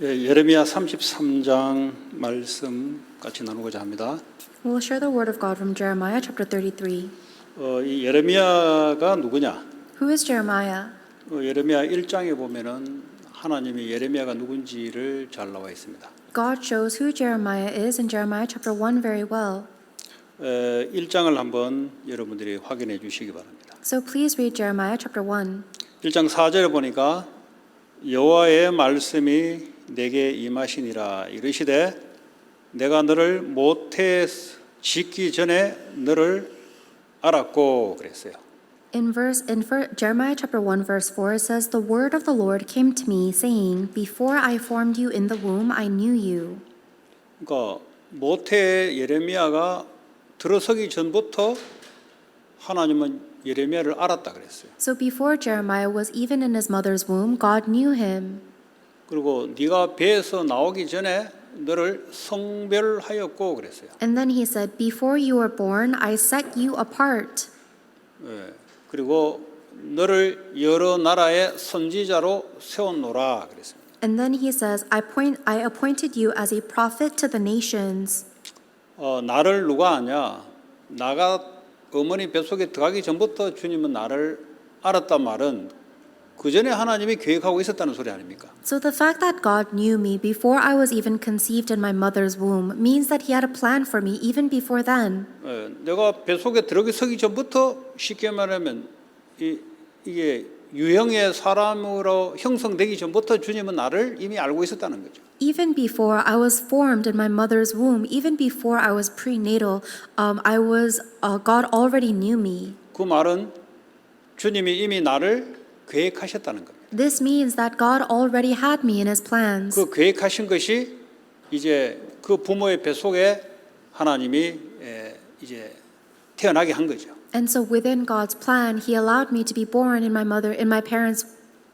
예, 예레미야 33장 말씀 같이 나누고자 합니다. We'll share the word of God from Jeremiah chapter 33. 이 예레미야가 누구냐? Who is Jeremiah? 예레미야 1장에 보면은 하나님이 예레미야가 누군지를 잘 나와 있습니다. God shows who Jeremiah is in Jeremiah chapter 1 very well. 1장을 한번 여러분들이 확인해 주시기 바랍니다. So please read Jeremiah chapter 1. 1장 4절에 보니까 여호와의 말씀이 내게 임하시니라 이르시되 내가 너를 모태 짓기 전에 너를 알았고 그랬어요. In Jeremiah chapter 1 verse 4 it says, "The word of the Lord came to me saying, Before I formed you in the womb I knew you." 그러니까 모태 예레미야가 들어서기 전부터 하나님은 예레미야를 알았다 그랬어요. So before Jeremiah was even in his mother's womb, God knew him. 그리고 네가 배에서 나오기 전에 너를 성별하였고 그랬어요. And then he said, "Before you were born, I set you apart." 예, 그리고 너를 여러 나라의 선지자로 세웠노라 그랬습니다. And then he says, I appointed you as a prophet to the nations. 나를 누가 아냐? 나가 어머니 뱃속에 들어가기 전부터 주님은 나를 알았단 말은 그 전에 하나님이 계획하고 있었다는 소리 아닙니까? So the fact that God knew me before I was even conceived in my mother's womb means that he had a plan for me even before then. 내가 뱃속에 들어서기 전부터 쉽게 말하면 이게 유형의 사람으로 형성되기 전부터 주님은 나를 이미 알고 있었다는 거죠. Even before I was formed in my mother's womb, even before I was prenatal, God already knew me. 그 말은 주님이 이미 나를 계획하셨다는 겁니다. This means that God already had me in his plans. 그 계획하신 것이 이제 그 부모의 뱃속에 하나님이 이제 태어나게 한 거죠. And so within God's plan, he allowed me to be born in my parents'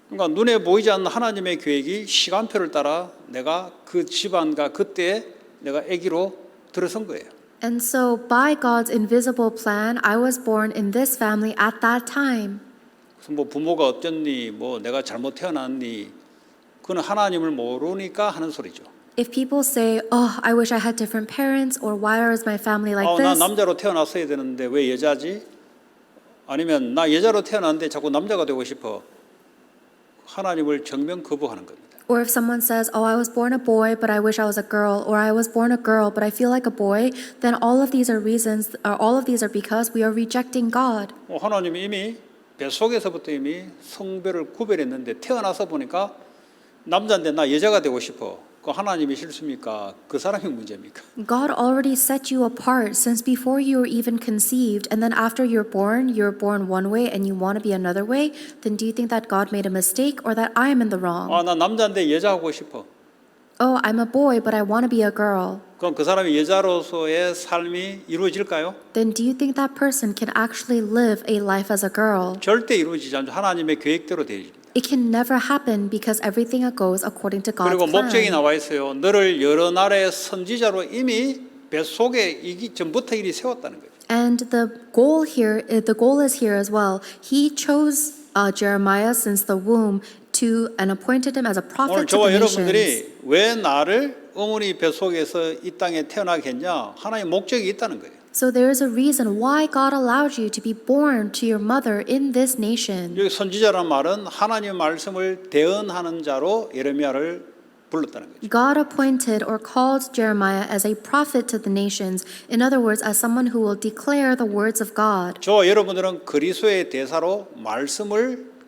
그러니까 눈에 보이지 않는 하나님의 계획이 시간표를 따라 내가 그 집안과 그때에 내가 아기로 들어선 거예요. And so, by God's invisible plan, I was born in this family at that time. 그래서 뭐 부모가 어쨌니, 뭐 내가 잘못 태어났니, 그건 하나님을 모르니까 하는 소리죠. If people say, "Oh, I wish I had different parents," or "Why is my family like 나 this?" 남자로 태어났어야 되는데 왜 여자지? 아니면 나 여자로 태어났는데 자꾸 남자가 되고 싶어. 하나님을 정면 거부하는 겁니다. Or if someone says, "Oh, I was born a boy, but I wish I was a girl," or "I was born a girl, but I feel like a boy," then all of these are because we are rejecting God. 하나님이 이미 뱃속에서부터 이미 성별을 구별했는데 태어나서 보니까 남자인데 나 여자가 되고 싶어. 그 하나님이 실수입니까? 그 사람이 문제입니까? God already set you apart since before you were even conceived, and then after you're born one way and you want to be another way, then do you think that God made a mistake or that I am in the wrong? 나 남자인데 여자하고 싶어. Oh, I'm a boy, but I want to be a girl. 그럼 그 사람이 여자로서의 삶이 이루어질까요? Then do you think that person can actually live a life as a girl? 절대 이루어지지 않죠. 하나님의 계획대로 되어집니다. It can never happen because everything goes according to God's 그리고 목적이 plan. 나와 있어요. 너를 여러 나라의 선지자로 이미 뱃속에 이기 전부터 이리 세웠다는 거죠. And the goal is here as well. He chose Jeremiah since the womb and appointed him as a 오늘 prophet to 저와 the nations. 여러분들이 왜 나를 어머니 뱃속에서 이 땅에 태어나게 했냐? 하나님의 목적이 있다는 거예요. So there is a reason why God allowed you to be born to your mother in this nation. 여기 선지자란 말은 하나님의 말씀을 대언하는 자로 예레미야를 불렀다는 거죠. God appointed or called Jeremiah as a prophet to the nations. In other words, as someone who will declare the words of God. 저와 여러분들은 그리스도의 대사로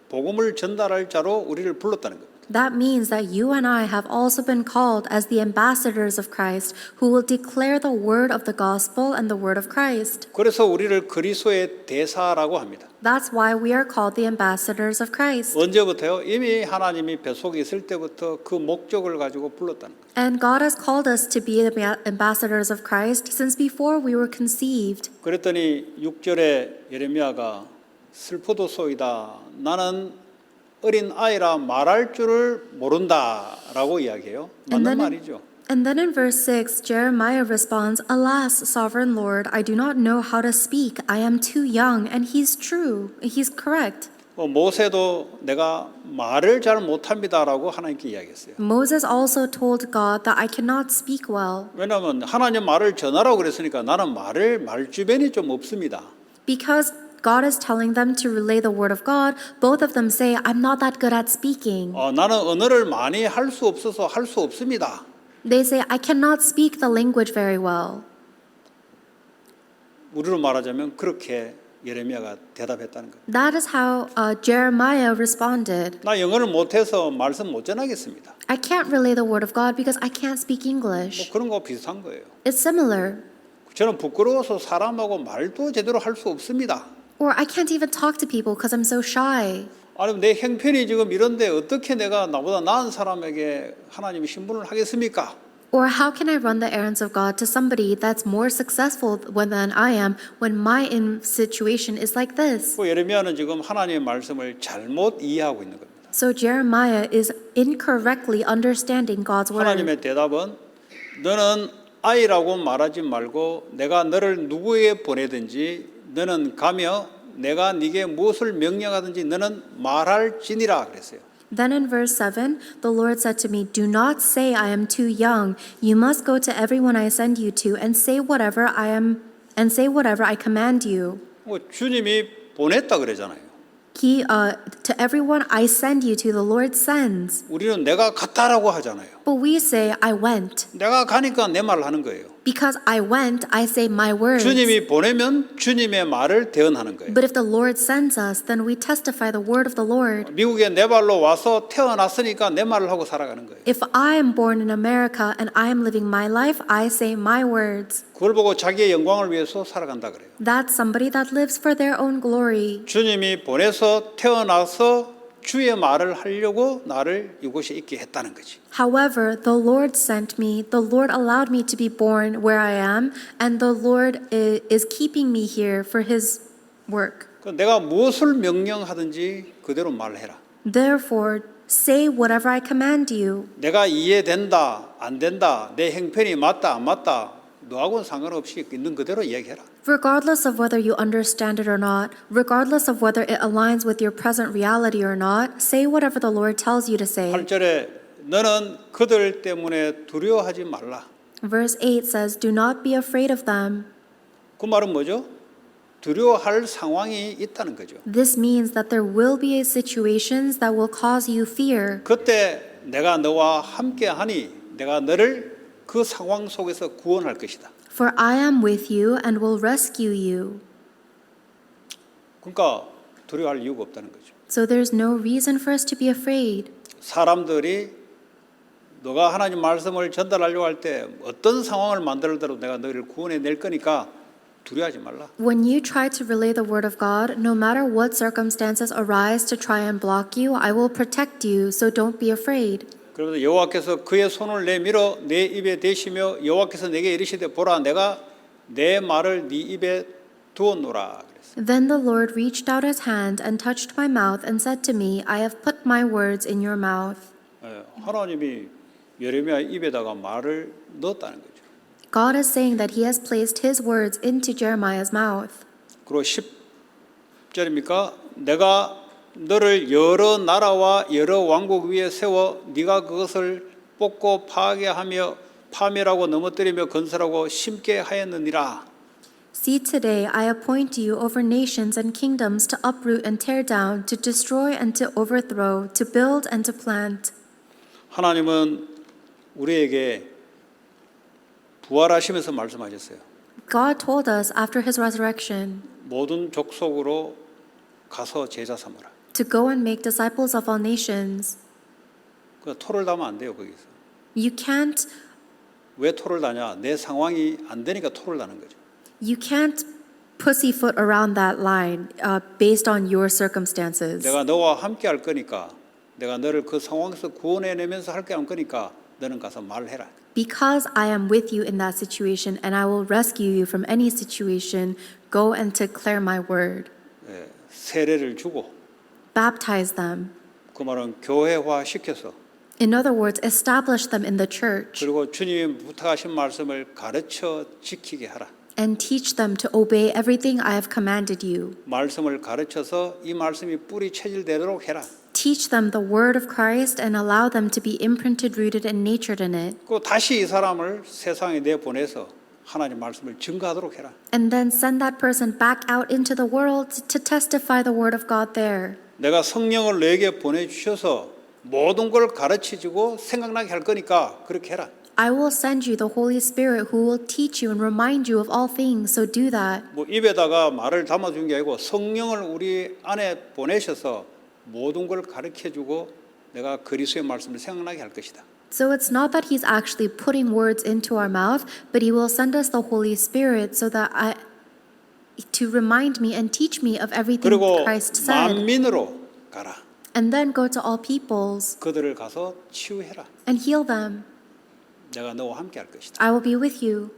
복음을 전달할 자로 우리를 불렀다는 겁니다. That means that you and I have also been called as the ambassadors of Christ who will declare the word of the gospel and the word of Christ. 그래서 우리를 그리스도의 대사라고 합니다. That's why we are called the ambassadors of Christ. 언제부터요? 이미 하나님이 뱃속에 있을 때부터 그 목적을 가지고 불렀다는 거예요. And God has called us to be the ambassadors of Christ since before we were conceived. 그랬더니 6절에 예레미야가 슬프도소이다. 나는 어린 아이라 말할 줄을 모른다라고 이야기해요. 맞는 말이죠. And then in verse 6, Jeremiah responds, "Alas, sovereign Lord, I do not know how to speak. I am too young." And he's true. He's correct. 모세도 내가 말을 잘 못합니다라고 하나님께 이야기했어요. Moses also told God that I cannot speak well 왜냐하면 하나님 말을 전하라고 그랬으니까 나는 말 주변이 좀 없습니다. because God is telling them to relay the word of God. Both of them say, I'm not that good at speaking. 나는 언어를 많이 할 수 없어서 할 수 없습니다. They say, I cannot speak the language very well. 우리로 말하자면 그렇게 예레미야가 대답했다는 거예요. That is how Jeremiah responded. 나 영어를 못해서 말씀 못 전하겠습니다. I can't relay the word of God because I can't speak English. 그런 거 비슷한 거예요. It's similar. 저는 부끄러워서 사람하고 말도 제대로 할 수 없습니다. Or I can't even talk to people because I'm so shy. 아니면 내 형편이 지금 이런데 어떻게 내가 나보다 나은 사람에게 하나님이 신분을 하겠습니까? Or how can I run the errands of God to somebody that's more successful than I am when my situation is like this? 예레미야는 지금 하나님의 말씀을 잘못 이해하고 있는 겁니다. So Jeremiah is incorrectly understanding God's word. 하나님의 대답은 너는 아이라고 말하지 말고 내가 너를 누구에게 보내든지 너는 가며 내가 네게 무엇을 명령하든지 너는 말할지니라 그랬어요. Then in verse 7, the Lord said to me, Do not say I am too young. You must go to everyone I send you to and say whatever I command you. 주님이 보냈다 그러잖아요. To everyone I send you to, the Lord sends. 우리는 내가 갔다라고 하잖아요. But we say, I went. 내가 가니까 내 말을 하는 거예요. Because I went, I say my words. 주님이 보내면 주님의 말을 대언하는 거예요. But if the Lord sends us, then we testify the word of the Lord. 미국에 내 발로 와서 태어났으니까 내 말을 하고 살아가는 거예요. If I am born in America and I am living my life, I say my words. 그걸 보고 자기의 영광을 위해서 살아간다 그래요. That's somebody that lives for their own glory. 주님이 보내서 태어나서 주의 말을 하려고 나를 이곳에 있게 했다는 거지. However, the Lord sent me, the Lord allowed me to be born where I am, and the Lord is keeping me here for His work. 내가 무엇을 명령하든지 그대로 말해라. Therefore, say whatever I command you. 내가 이해된다, 안 된다, 내 형편이 맞다, 안 맞다, 너하고는 상관없이 있는 그대로 얘기해라. Regardless of whether you understand it or not, regardless of whether it aligns with your present reality or not, say whatever the Lord tells you to say. 8절에 너는 그들 때문에 두려워하지 말라. Verse 8 says, Do not be afraid of them. 그 말은 뭐죠? 두려워할 상황이 있다는 거죠. This means that there will be situations that will cause you fear. 그때 내가 너와 함께하니 내가 너를 그 상황 속에서 구원할 것이다. For I am with you and will rescue you. 그러니까 두려워할 이유가 없다는 거죠. So there's no reason for us to be afraid. 사람들이 너가 하나님 말씀을 전달하려고 할 때 어떤 상황을 만들더라도 내가 너를 구원해 낼 거니까 두려워하지 말라. When you try to relay the word of God, no matter what circumstances arise to try and block you, I will protect you, so don't be afraid. 그러면서 여호와께서 그의 손을 내밀어 내 입에 대시며 여호와께서 내게 이르시되 보라 내가 내 말을 네 입에 두었노라 그랬어요. Then the Lord reached out his hand and touched my mouth and said to me, I have put my words in your mouth. 하나님이 예레미야 입에다가 말을 넣었다는 거죠. God is saying that he has placed his words into Jeremiah's mouth. 그리고 10절입니까? 내가 너를 여러 나라와 여러 왕국 위에 세워 네가 그것을 뽑고 파괴하며 파멸하고 넘어뜨리며 건설하고 심게 하였느니라. See, today I appoint you over nations and kingdoms to uproot and tear down, to destroy and to overthrow, to build and to plant. 하나님은 우리에게 부활하시면서 말씀하셨어요. God told us after his resurrection 모든 족속으로 가서 제자 삼으라. to go and make disciples of all nations. 그 토를 다면 안 돼요 거기서. You can't 왜 토를 다냐? 내 상황이 안 되니까 토를 다는 거죠. You can't pussyfoot around that line based on your circumstances. 내가 너와 함께 할 거니까, 내가 너를 그 상황에서 구원해내면서 함께 할 거니까 너는 가서 말해라. Because I am with you in that situation and I will rescue you from any situation, go and declare my word. 세례를 주고, Baptize them. 그 말은 교회화 시켜서, In other words, establish them in the church. 그리고 주님이 부탁하신 말씀을 가르쳐 지키게 하라. and teach them to obey everything I have commanded you. 말씀을 가르쳐서 이 말씀이 뿌리 체질되도록 해라. Teach them the word of Christ and allow them to be imprinted, rooted, and natured in it. 그 다시 이 사람을 세상에 내보내서 하나님 말씀을 증거하도록 해라. And then send that person back out into the world to testify the word of God there. 내가 성령을 너에게 보내주셔서 모든 걸 가르치고 생각나게 할 거니까 그렇게 해라. I will send you the Holy Spirit who will teach you and remind you of all things, so do that. 뭐 입에다가 말을 담아준 게 아니고 성령을 우리 안에 보내셔서 모든 걸 가르쳐주고 내가 그리스도의 말씀을 생각나게 할 것이다. So it's not that he's actually putting words into our mouth, but he will send us the Holy Spirit so that to remind me and teach me of everything 그리고 Christ said. 만민으로 가라. And then go to all peoples 그들을 가서 치유해라. and heal them. 내가 너와 함께 할 것이다. I will be with you.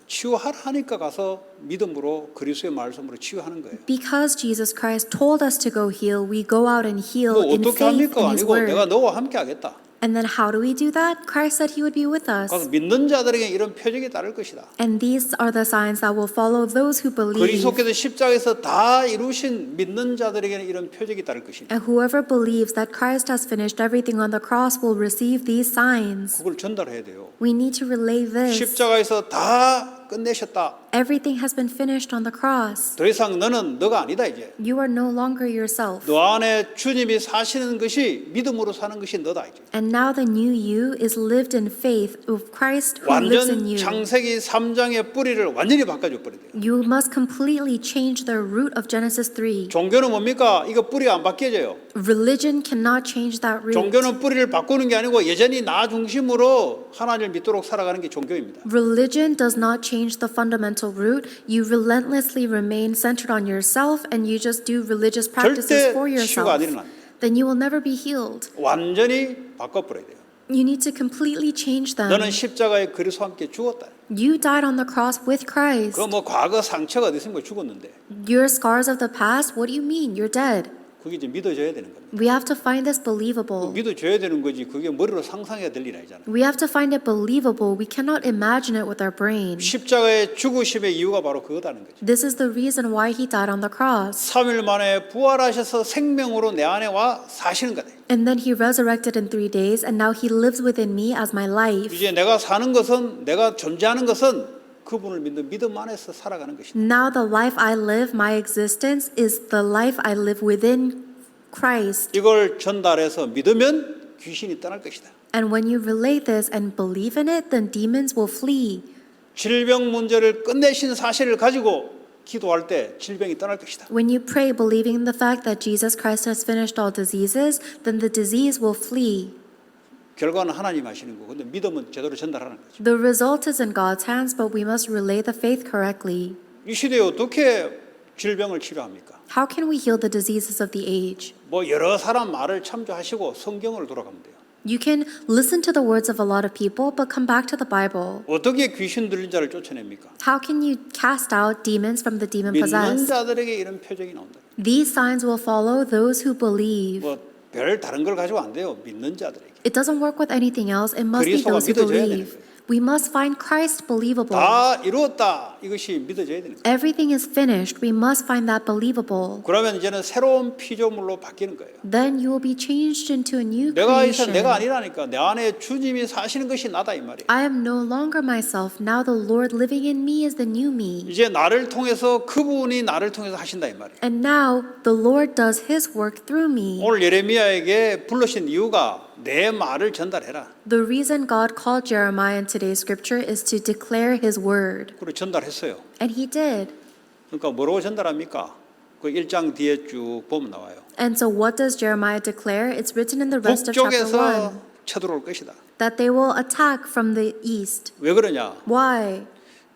치유하라 하니까 가서 믿음으로 그리스도의 말씀으로 치유하는 거예요. Because Jesus Christ told us to go heal, we go out and heal 뭐 in 어떻게 faith 합니까? in His 아니고 word. 내가 너와 함께 하겠다. And then how do we do that? Christ said He would be with us. 가서 믿는 자들에게 이런 표적이 따를 것이다. And these are the signs that will follow those who believe. 그리스도께서 십자가에서 다 이루신 믿는 자들에게는 이런 표적이 따를 것이다. And whoever believes that Christ has finished everything on the cross will receive these signs. 그걸 전달해야 돼요. We need to relay this. 십자가에서 다 끝내셨다. Everything has been finished on the cross. 더 이상 너는 너가 아니다 이제. You are no longer yourself. 너 안에 주님이 사시는 것이 믿음으로 사는 것이 너다 이제. And now the new you is lived in faith of Christ who lives in 완전 you. 창세기 3장의 뿌리를 완전히 바꿔줘 버려야 돼요. You must completely change the root of Genesis 3. 종교는 뭡니까? 이거 뿌리가 안 바뀌어져요. Religion cannot change that root. 종교는 뿌리를 바꾸는 게 아니고 여전히 나 중심으로 하나님을 믿도록 살아가는 게 종교입니다. Religion does not change the fundamental root. You relentlessly remain centered on yourself and you just do religious practices 절대 for 치유가 안 yourself. 일어납니다. Then you will never be healed. 완전히 바꿔버려야 돼요. You need to completely change them. 너는 십자가에 그리스도와 함께 죽었다. You died on the cross with Christ. 그 뭐 과거 상처가 어디 있으면 죽었는데 Your scars of the past, what do you mean? You're dead. 그게 이제 믿어져야 되는 겁니다. We have to find this believable. 믿어줘야 되는 거지 그게 머리로 상상해야 될 일 아니잖아요. We have to find it believable. We cannot imagine it with our brain. 십자가의 죽으심의 이유가 바로 그거다는 거죠. This is the reason why he died on the cross. 3일 만에 부활하셔서 생명으로 내 안에 와 사시는 거다. And then he resurrected in 3 days, and now he lives within me as my life. 이제 내가 사는 것은 내가 존재하는 것은 그분을 믿는 믿음 안에서 살아가는 것이다. Now the life I live, my existence, is the life I live within Christ. 이걸 전달해서 믿으면 귀신이 떠날 것이다. And when you relay this and believe in it, then demons will flee. 질병 문제를 끝내신 사실을 가지고 기도할 때 질병이 떠날 것이다. When you pray believing in the fact that Jesus Christ has finished all diseases, then the disease will flee. 결과는 하나님 하시는 거고 근데 믿음은 제대로 전달하는 거죠. The result is in God's hands, but we must relay the faith correctly. 이 시대에 어떻게 질병을 치료합니까? How can we heal the diseases of the age? 뭐 여러 사람 말을 참조하시고 성경으로 돌아가면 돼요. You can listen to the words of a lot of people, but come back to the Bible. 어떻게 귀신 들린 자를 쫓아냅니까? How can you cast out demons from the demon 믿는 possessed? 자들에게 이런 표적이 나온다. These signs will follow those who believe. 뭐 별 다른 걸 가지고 안 돼요. 믿는 자들에게. It doesn't work with anything else. It must be 그리스도가 those who 믿어져야 되는 believe. 거예요. We must find Christ believable. 다 이루었다. 이것이 믿어져야 되는 거예요. Everything is finished. We must find that believable. 그러면 이제는 새로운 피조물로 바뀌는 거예요. Then you will be changed into a new 내가 있어 creation. 내가 아니라니까 내 안에 주님이 사시는 것이 나다 이 말이에요. I am no longer myself. Now the Lord living in me is the new me. 이제 나를 통해서 그분이 나를 통해서 하신다 이 말이에요. And now the Lord does His work through me. 오늘 예레미야에게 불러신 이유가 내 말을 전달해라. The reason God called Jeremiah in today's scripture is to declare His word. 그리고 전달했어요. And He did. 그러니까 뭐라고 전달합니까? 그 1장 뒤에 쭉 보면 나와요. And so what does Jeremiah declare? It's written in the rest of chapter 1 북쪽에서 쳐들어올 것이다. that they will attack from the east. 왜 그러냐? Why?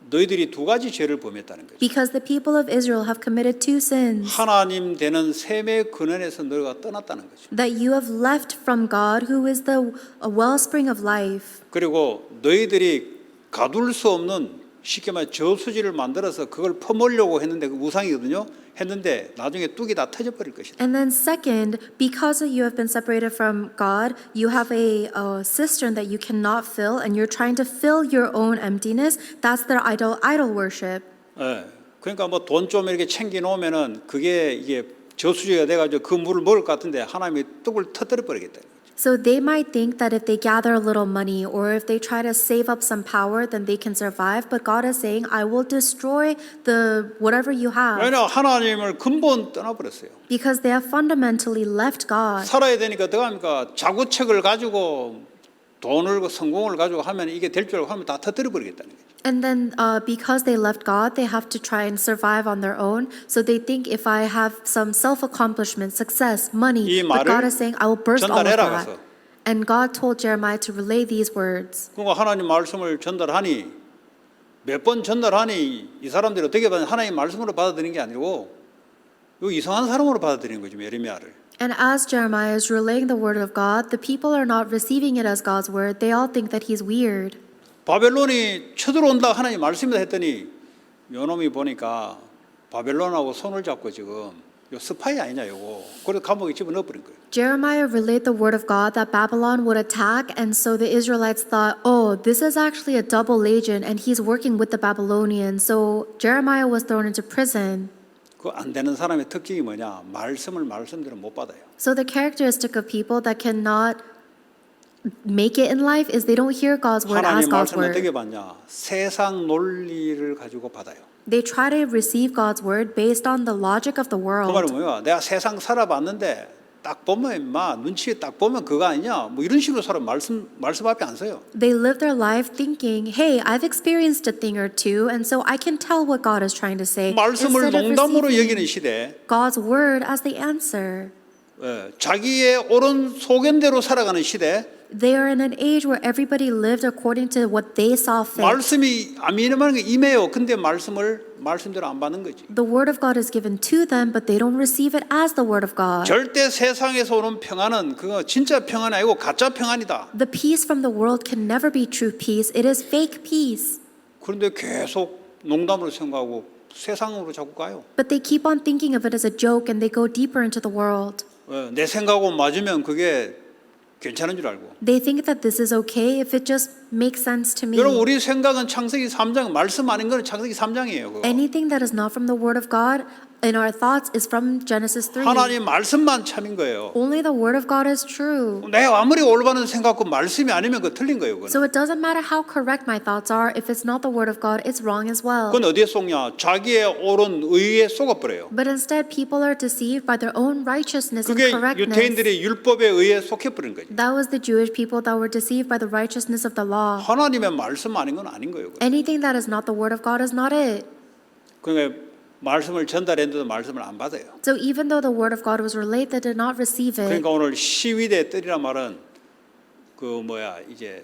너희들이 두 가지 죄를 범했다는 거죠. Because the people of Israel have committed 2 sins. 하나님 되는 셈의 근원에서 너희가 떠났다는 거죠. That you have left from God, who is the wellspring of life. 그리고 너희들이 가둘 수 없는 쉽게 말해 저수지를 만들어서 그걸 퍼먹으려고 했는데 그 우상이거든요. 했는데 나중에 뚝이 다 터져버릴 것이다. And then second, because you have been separated from God, you have a cistern that you cannot fill, and you're trying to fill your own emptiness. That's their idol worship. 예. 그러니까 뭐 돈 좀 이렇게 챙겨 놓으면은 그게 이게 저수지가 돼가지고 그 물을 먹을 것 같은데 하나님이 뚝을 터뜨려 버리겠다. So they might think that if they gather a little money or if they try to save up some power, then they can survive. But God is saying, I will destroy the whatever you have 왜냐 하나님을 근본 떠나버렸어요. because they have fundamentally left God. 살아야 되니까 어떡합니까? 자구책을 가지고 돈을 성공을 가지고 하면 이게 될 줄 알고 하면 다 터뜨려 버리겠다는 거죠. And then because they left God, they have to try and survive on their own. So they think if I have some self-accomplishment, success, money, 이 but God 말을 is saying, I will burst all of 전달해라 that. 가서. And God told Jeremiah to relay these words. 그러니까 하나님 말씀을 전달하니 몇 번 전달하니 이 사람들이 어떻게 받냐 하나님 말씀으로 받아들이는 게 아니고 이 이상한 사람으로 받아들이는 거죠. 예레미야를. And as Jeremiah is relaying the word of God, the people are not receiving it as God's word. They all think that he's weird. 바벨론이 쳐들어온다 하나님 말씀이다 했더니 요놈이 보니까 바벨론하고 손을 잡고 지금 요 스파이 아니냐 요거. 그래서 감옥에 집어넣어 버린 거예요. Jeremiah relayed the word of God that Babylon would attack, and so the Israelites thought, oh, this is actually a double agent, and he's working with the Babylonians. So Jeremiah was thrown into prison. 그 안 되는 사람의 특징이 뭐냐? 말씀을 말씀대로 못 받아요. So the characteristic of people that cannot make it in life is they don't hear God's word as 하나님 God's 말씀을 어떻게 word. 받냐? 세상 논리를 가지고 받아요. They try to receive God's word based on the logic of the 그 world. 말은 뭐야? 내가 세상 살아봤는데 딱 보면 임마 눈치에 딱 보면 그거 아니냐? 뭐 이런 식으로 살아 말씀 앞에 안 서요. They live their life thinking, hey, I've experienced a thing or two, and so I can tell what God is trying to say. 말씀을 Instead of 농담으로 여기는 receiving 시대, God's word as the answer. 자기의 옳은 소견대로 살아가는 시대, They are in an age where everybody lived according to what they saw fit. 말씀이 아미는 게 임해요. 근데 말씀을 말씀대로 안 받는 거지. The word of God is given to them, but they don't receive it as the word of God. 절대 세상에서 오는 평안은 그거 진짜 평안이 아니고 가짜 평안이다. The peace from the world can never be true peace. It is fake peace. 그런데 계속 농담으로 생각하고 세상으로 자꾸 가요. But they keep on thinking of it as a joke and they go deeper into the world. 내 생각하고 맞으면 그게 괜찮은 줄 알고. They think that this is okay if it just makes sense to me. 여러분 우리 생각은 창세기 3장 말씀 아닌 거는 창세기 3장이에요. 그거. Anything that is not from the word of God in our thoughts is from Genesis 3. 하나님 말씀만 참인 거예요. Only the word of God is true. 내가 아무리 올바른 생각하고 말씀이 아니면 그거 틀린 거예요. 그건. So it doesn't matter how correct my thoughts are. If it's not the word of God, it's wrong as well. 그건 어디에 속냐? 자기의 옳은 의에 속아버려요. But instead, people are deceived by their own righteousness and 그게 correctness. 유대인들의 율법에 의해 속해버린 거죠. That was the Jewish people that were deceived by the righteousness of the law. 하나님의 말씀 아닌 건 아닌 거예요. 그건. Anything that is not the word of God is not it. 그러니까 말씀을 전달했는데도 말씀을 안 받아요. So even though the word of God was relayed, they did not receive it. 그러니까 오늘 시위대 뜰이란 말은 그 이제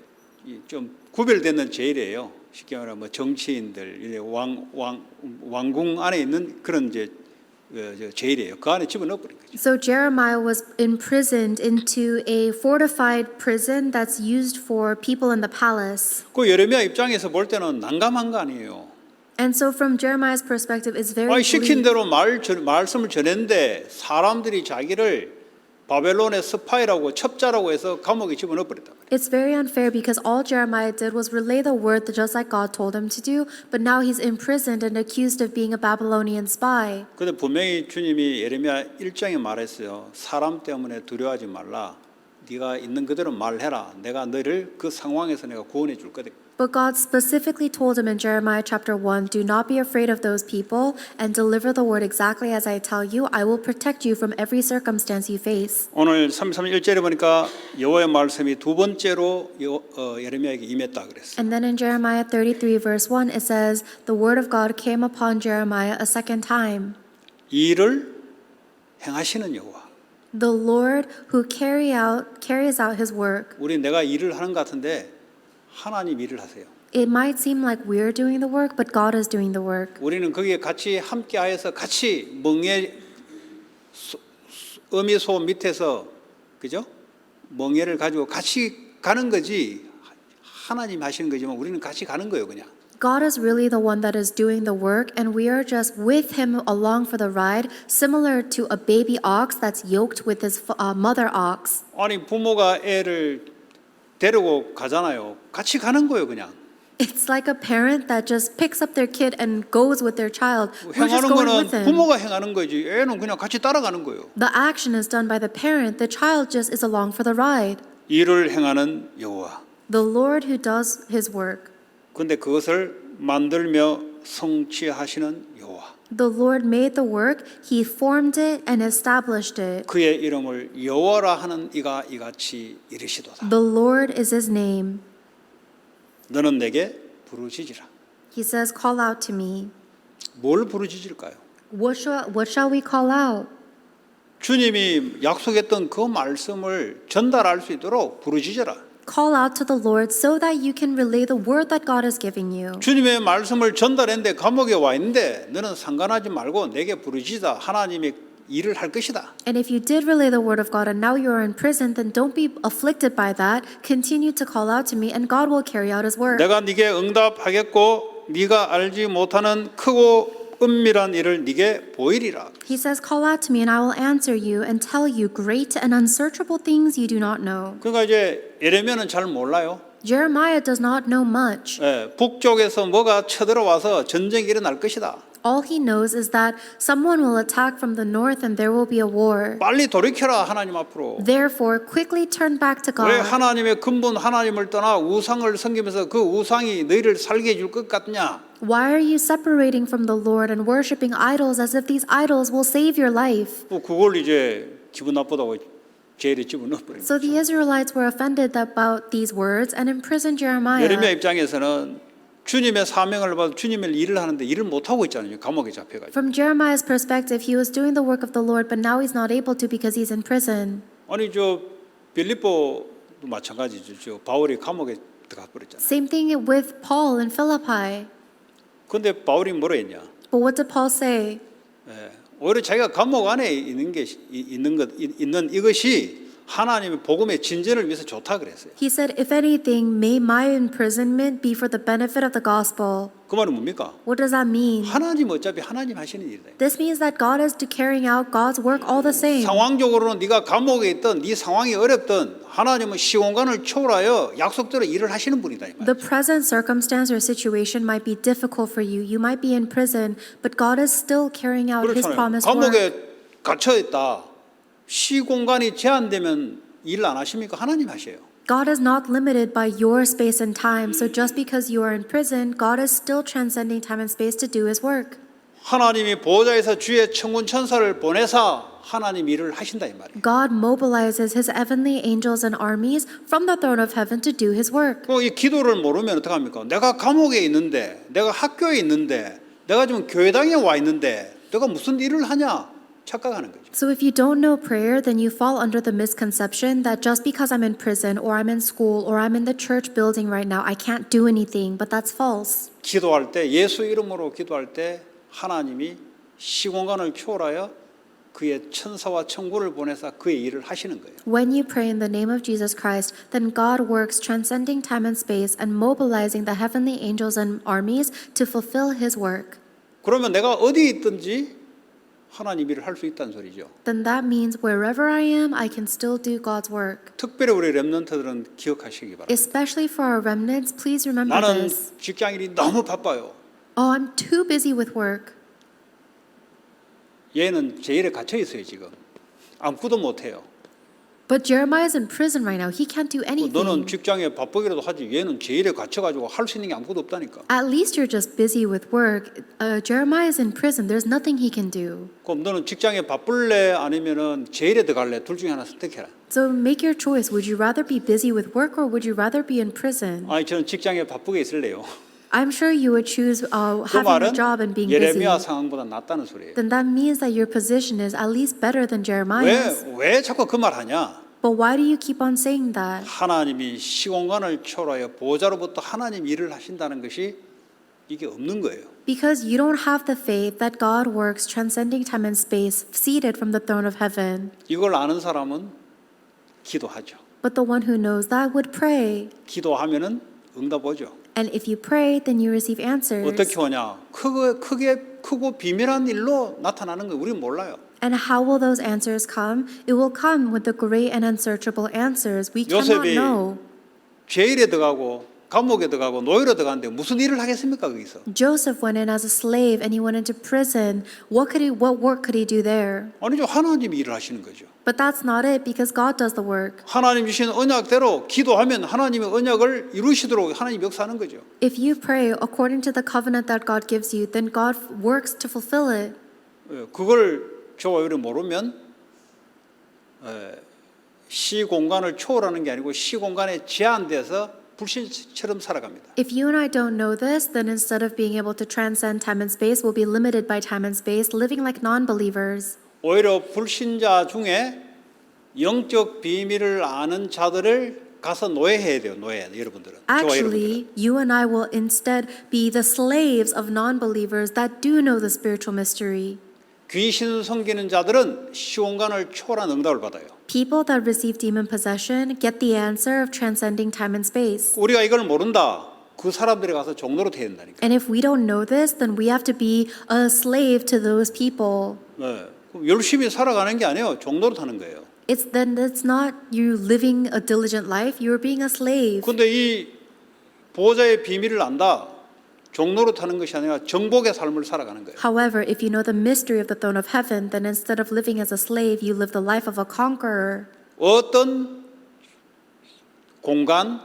좀 구별되는 제일이에요. 쉽게 말하면 뭐 정치인들, 이제 왕궁 안에 있는 그런 이제 제일이에요. 그 안에 집어넣어 버린 거죠. So Jeremiah was imprisoned into a fortified prison that's used for people in the palace. 그 예레미야 입장에서 볼 때는 난감한 거 아니에요. And so from Jeremiah's perspective, it's very 시킨 bleak. 대로 말씀을 전했는데 사람들이 자기를 바벨론의 스파이라고 첩자라고 해서 감옥에 집어넣어 버렸다. It's very unfair because all Jeremiah did was relay the word just like God told him to do, but now he's imprisoned and accused of being a Babylonian spy. 그런데 분명히 주님이 예레미야 1장에 말했어요. 사람 때문에 두려워하지 말라. 네가 있는 그대로 말해라. 내가 너를 그 상황에서 내가 구원해 줄 거다. But God specifically told him in Jeremiah chapter 1, do not be afraid of those people and deliver the word exactly as I tell you. I will protect you from every circumstance you face. 오늘 33일절에 보니까 여호와의 말씀이 두 번째로 예레미야에게 임했다 그랬어요. And then in Jeremiah 33 verse 1, it says, the word of God came upon Jeremiah a second time. 이 일을 행하시는 여호와. The Lord who carries out his work. 우리 내가 일을 하는 것 같은데 하나님 일을 하세요. It might seem like we're doing the work, but God is doing the work. 우리는 거기에 같이 함께하여서 같이 멍에 어미소 밑에서 그죠? 멍에를 가지고 같이 가는 거지 하나님 하시는 거지만 우리는 같이 가는 거예요, 그냥. God is really the one that is doing the work, and we are just with him along for the ride, similar to a baby ox that's yoked with his mother ox. 아니 부모가 애를 데리고 가잖아요. 같이 가는 거예요, 그냥. It's like a parent that just picks up their kid and goes with their child. We're just 행하는 going 거는 with him. 부모가 행하는 거지. 애는 그냥 같이 따라가는 거예요. The action is done by the parent. The child just is along for the ride. 일을 행하는 여호와. The Lord who does his work. 그런데 그것을 만들며 성취하시는 여호와. The Lord made the work. He formed it and established it. 그의 이름을 여호와라 하는 이가 이같이 이르시도다. The Lord is his name. 너는 내게 부르짖으라. He says, call out to me. 뭘 부르짖을까요? What shall we call out? 주님이 약속했던 그 말씀을 전달할 수 있도록 부르짖어라. Call out to the Lord so that you can relay the word that God is giving you. 주님의 말씀을 전달했는데 감옥에 와 있는데 너는 상관하지 말고 내게 부르짖어. 하나님이 일을 할 것이다. And if you did relay the word of God and now you are in prison, then don't be afflicted by that. Continue to call out to me and God will carry out his work. 내가 네게 응답하겠고 네가 알지 못하는 크고 은밀한 일을 네게 보이리라. He says, call out to me and I will answer you and tell you great and unsearchable things you do not know. 그러니까 이제 예레미야는 잘 몰라요. Jeremiah does not know much. 북쪽에서 뭐가 쳐들어와서 전쟁이 일어날 것이다. All he knows is that someone will attack from the north and there will be a war. 빨리 돌이켜라 하나님 앞으로. Therefore, quickly turn back to 왜 God. 하나님의 근본 하나님을 떠나 우상을 섬기면서 그 우상이 너희를 살게 해줄 것 같냐? Why are you separating from the Lord and worshiping idols as if these idols will save your life? 그걸 이제 기분 나쁘다고 제일에 집어넣어버린 So the Israelites were offended about these words and imprisoned Jeremiah. 예레미야 입장에서는 주님의 사명을 받아 주님의 일을 하는데 일을 못하고 있잖아요. 감옥에 잡혀가지고. From Jeremiah's perspective, he was doing the work of the Lord, but now he's not able to because he's in prison. 아니 저 빌립보도 마찬가지죠. 저 바울이 감옥에 들어가 버렸잖아요. Same thing with Paul in Philippi. 근데 바울이 뭐라 했냐? But what did Paul say? 오히려 자기가 감옥 안에 있는 이것이 하나님의 복음의 진전을 위해서 좋다 그랬어요. He said, if anything, may my imprisonment be for the benefit of the gospel. 그 말은 뭡니까? What does that mean? 하나님 어차피 하나님 하시는 일이다. This means that God is carrying out God's work all the same. 상황적으로는 네가 감옥에 있던 네 상황이 어렵던 하나님은 시공간을 초월하여 약속대로 일을 하시는 분이다 이 말이죠. The present circumstance or situation might be difficult for you. You might be in prison, but God is still carrying out His 그렇잖아요. promised work. 감옥에 갇혀 있다. 시공간이 제한되면 일 안 하십니까? 하나님 하셔요. God is not limited by your space and time. So just because you are in prison, God is still transcending time and space to do His work. 하나님이 보좌에서 주의 천군 천사를 보내사 하나님 일을 하신다 이 말이에요. God mobilizes His heavenly angels and armies from the throne of heaven to do His work. 이 기도를 모르면 어떡합니까? 내가 감옥에 있는데, 내가 학교에 있는데, 내가 지금 교회당에 와 있는데, 내가 무슨 일을 하냐? 착각하는 거죠. So if you don't know prayer, then you fall under the misconception that just because I'm in prison or I'm in school or I'm in the church building right now, I can't do anything, but that's false. 기도할 때 예수 이름으로 기도할 때 하나님이 시공간을 초월하여 그의 천사와 천군을 보내서 그의 일을 하시는 거예요. When you pray in the name of Jesus Christ, then God works transcending time and space and mobilizing the heavenly angels and armies to fulfill His work. 그러면 내가 어디 있든지 하나님 일을 할 수 있다는 소리죠. Then that means wherever I am, I can still do God's work. 특별히 우리 렘넌트들은 기억하시기 바랍니다. Especially for our remnants, please remember 나는 this. 직장일이 너무 바빠요. Oh, I'm too busy with work. 얘는 제일에 갇혀 있어요 지금. 아무것도 못해요. But Jeremiah is in prison right now. He can't do 너는 anything. 직장에 바쁘기라도 하지. 얘는 제일에 갇혀가지고 할 수 있는 게 아무것도 없다니까. At least you're just busy with work. Jeremiah is in prison. There's nothing he can do. 그럼 너는 직장에 바쁠래 아니면은 제일에 들어갈래? 둘 중에 하나 선택해라. So make your choice. Would you rather be busy with work or would you rather be in prison? 아니 저는 직장에 바쁘게 있을래요. I'm sure you would choose 그 having a 말은 job and being busy. 예레미야 상황보다 낫다는 소리예요. Then that means that your position is at least better than Jeremiah's. 왜 자꾸 그 말 하냐? But why do you keep on saying that? 하나님이 시공간을 초월하여 보좌로부터 하나님 일을 하신다는 것이 이게 없는 거예요. Because you don't have the faith that God works transcending time and space, seated from the throne of heaven. 이걸 아는 사람은 기도하죠. But the one who knows that would pray. 기도하면은 응답 오죠. And if you pray, then you receive answers. 어떻게 오냐? 크고 비밀한 일로 나타나는 거 우리는 몰라요. And how will those answers come? It will come with the great and unsearchable answers we cannot 요셉이 know. 제일에 들어가고 감옥에 들어가고 노예로 들어가는데 무슨 일을 하겠습니까 거기서? Joseph went in as a slave and he went into prison. What work could he do there? 아니죠. 하나님이 일을 하시는 거죠. But that's not it because God does the work. 하나님 주신 언약대로 기도하면 하나님의 언약을 이루시도록 하나님 역사하는 거죠. If you pray according to the covenant that God gives you, then God works to fulfill it. 그걸 저와 여러분이 모르면 시공간을 초월하는 게 아니고 시공간에 제한돼서 불신처럼 살아갑니다. If you and I don't know this, then instead of being able to transcend time and space, we'll be limited by time and space, living like non-believers. 오히려 불신자 중에 영적 비밀을 아는 자들을 가서 노예해야 돼요. 노예 여러분들은. 저와 여러분들은. Actually, you and I will instead be the slaves of non-believers that do know the spiritual mystery. 귀신 섬기는 자들은 시공간을 초월한 응답을 받아요. People that receive demon possession get the answer of transcending time and space. 우리가 이걸 모른다. 그 사람들이 가서 종로로 돼야 된다니까. And if we don't know this, then we have to be a slave to those people. 네. 열심히 살아가는 게 아니에요. 종로로 타는 거예요. It's not you living a diligent life, you're being a slave. 그런데 이 보호자의 비밀을 안다. 종로로 타는 것이 아니라 정복의 삶을 살아가는 거예요. However, if you know the mystery of the throne of heaven, then instead of living as a slave, you live the life of a conqueror. 어떤 공간,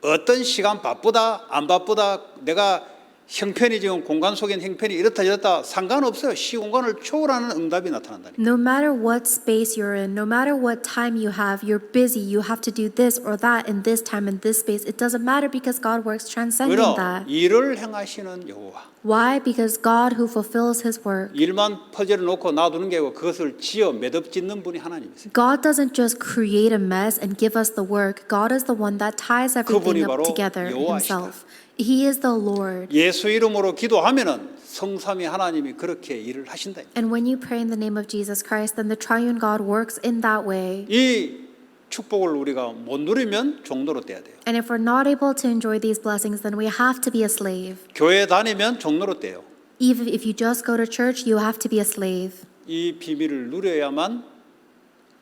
어떤 시간 바쁘다, 안 바쁘다, 내가 형편이 지금 공간 속엔 형편이 이렇다 저렇다 상관없어요. 시공간을 초월하는 응답이 나타난다니까. No matter what space you're in, no matter what time you have, you're busy, you have to do this or that in this time and this space. It doesn't matter because God works transcending 왜냐? that. 일을 행하시는 여호와. Why? Because God who fulfills his work. 일만 퍼즐을 놓고 놔두는 게 아니고 그것을 지어 매듭짓는 분이 하나님이세요. God doesn't just create a mess and give us the work. God is the one that ties everything 그분이 up 바로 together 여호와시다. himself. He is the Lord. 예수 이름으로 기도하면은 성삼위 하나님이 그렇게 일을 하신다. And when you pray in the name of Jesus Christ, then the triune God works in that way. 이 축복을 우리가 못 누리면 종로로 떼야 돼요. And if we're not able to enjoy these blessings, then we have to be a slave. 교회 다니면 종로로 떼요. Even if you just go to church, you have to be a slave. 이 비밀을 누려야만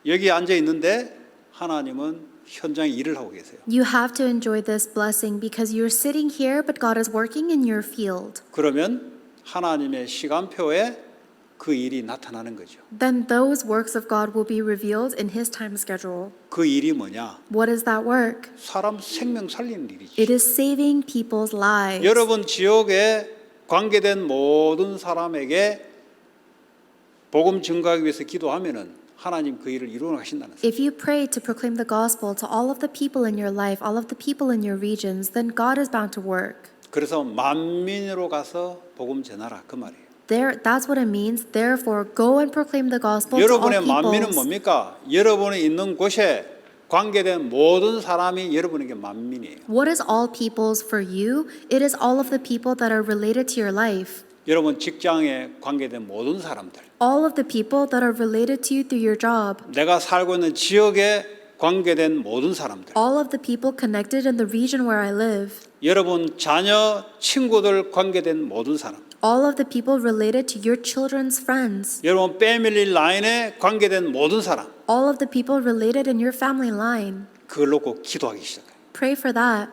여기 앉아 있는데 하나님은 현장에 일을 하고 계세요. You have to enjoy this blessing because you're sitting here, but God is working in your field. 그러면 하나님의 시간표에 그 일이 나타나는 거죠. Then those works of God will be revealed in His time schedule. 그 일이 뭐냐? What is that work? 사람 생명 살리는 일이지. It is saving people's lives. 여러분 지역에 관계된 모든 사람에게 복음 증거하기 위해서 기도하면은 하나님 그 일을 이루어 가신다는 거예요. If you pray to proclaim the gospel to all of the people in your life, all of the people in your regions, then God is bound to work. 그래서 만민으로 가서 복음 전하라 그 말이에요. That's what it means. Therefore, go and proclaim the gospel to all 여러분의 만민은 peoples. 뭡니까? 여러분이 있는 곳에 관계된 모든 사람이 여러분에게 만민이에요. What is all peoples for you? It is all of the people that are related to your life. 여러분 직장에 관계된 모든 사람들, All of the people that are related to you through your job. 내가 살고 있는 지역에 관계된 모든 사람들, All of the people connected in the region where I live. 여러분 자녀, 친구들 관계된 모든 사람, All of the people related to your children's friends. 여러분 패밀리 라인에 관계된 모든 사람, All of the people related in your family line. 그걸 놓고 기도하기 시작해요. Pray for that.